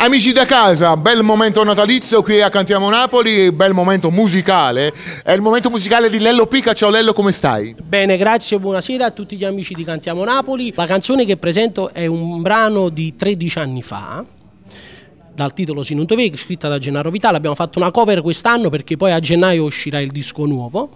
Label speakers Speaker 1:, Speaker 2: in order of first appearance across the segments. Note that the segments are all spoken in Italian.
Speaker 1: Amici da casa, bel momento natalizio qui a Cantiamo Napoli, bel momento musicale. È il momento musicale di Lello Pica. Ciao Lello, come stai?
Speaker 2: Bene, grazie, buonasera a tutti gli amici di Cantiamo Napoli. La canzone che presento è un brano di 13 anni fa, dal titolo Si non te veg, scritta da Gennaro Vitale. Abbiamo fatto una cover quest'anno perché poi a gennaio uscirà il disco nuovo,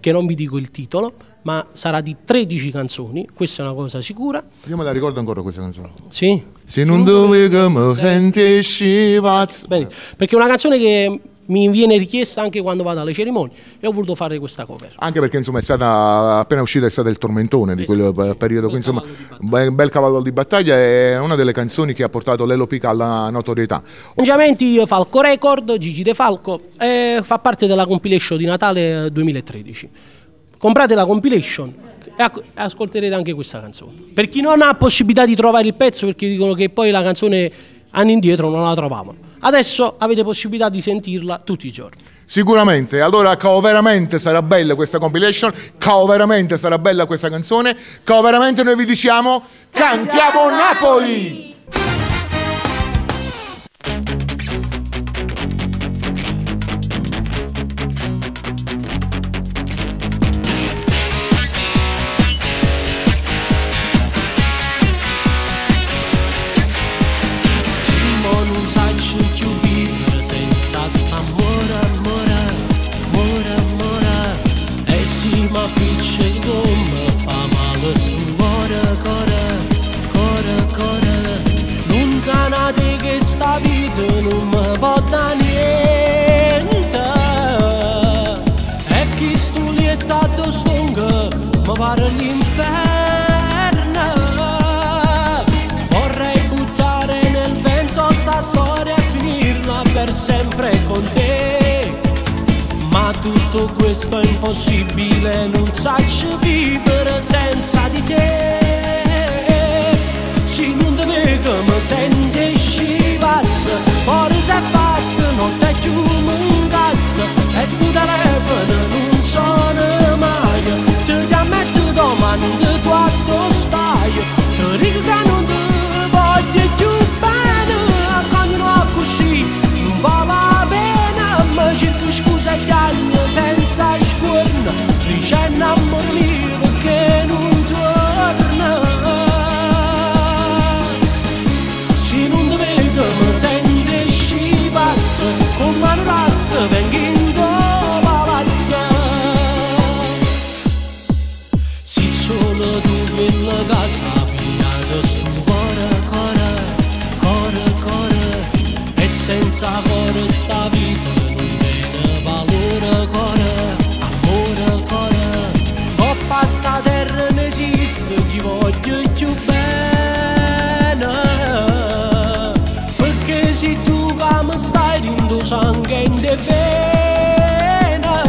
Speaker 2: che non vi dico il titolo, ma sarà di 13 canzoni, questa è una cosa sicura.
Speaker 1: Io me la ricordo ancora questa canzone.
Speaker 2: Sì.
Speaker 1: Se non te veg mi senti scivazz.
Speaker 2: Bene, perché è una canzone che mi viene richiesta anche quando vado alle cerimonie e ho voluto fare questa cover.
Speaker 1: Anche perché insomma è stata appena uscita, è stato il tormentone di quel periodo, quindi insomma un bel cavallo di battaglia, è una delle canzoni che ha portato Lello Pica alla notorietà.
Speaker 2: Arrangiamenti Falco Record, Gigi De Falco, fa parte della compilation di Natale 2013. Comprate la compilation e ascolterete anche questa canzone. Per chi non ha possibilità di trovare il pezzo, perché dicono che poi la canzone anni indietro non la trovavano, adesso avete possibilità di sentirla tutti i giorni.
Speaker 1: Sicuramente, allora veramente sarà bella questa compilation, veramente sarà bella questa canzone, veramente noi vi diciamo Cantiamo Napoli!
Speaker 2: Questa vita non mi porta niente, e chi sto liettato stonga mi pare l'inferno. Vorrei buttare nel vento sta storia e finirla per sempre con te, ma tutto questo è impossibile, non saccio vivere senza di te. Se non te vedo mi senti scivazzo, fuori si è fatto, non te più un cazzo, e sto telefono non suona mai. Te ti ammetto domani di quanto stai, ti dico che non ti voglio più bene, continua così non va la pena, ma cerco scusa agli anni senza scuorna, dicendo amore mio perché non torna. Mi senti scivazzo, con mano razza, vengo in palazzo. Se solo tu quella casa pigliata sto cuore, e senza cuore sta vita non tiene valore, amore, coppa sta terra non esiste, ti voglio più bene. Se tu che mi stai dando sangue in te vena,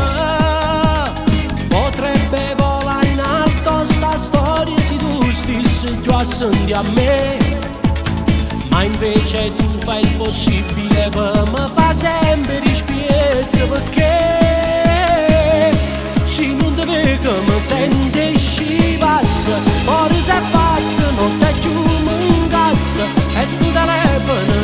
Speaker 2: potrebbe volare in alto sta storia se tu stessi già senti a me, ma invece tu fai il possibile per me fa sempre rispetto, perché se non te vedo mi senti scivazzo, fuori si è fatto, non te più un cazzo, e sto telefono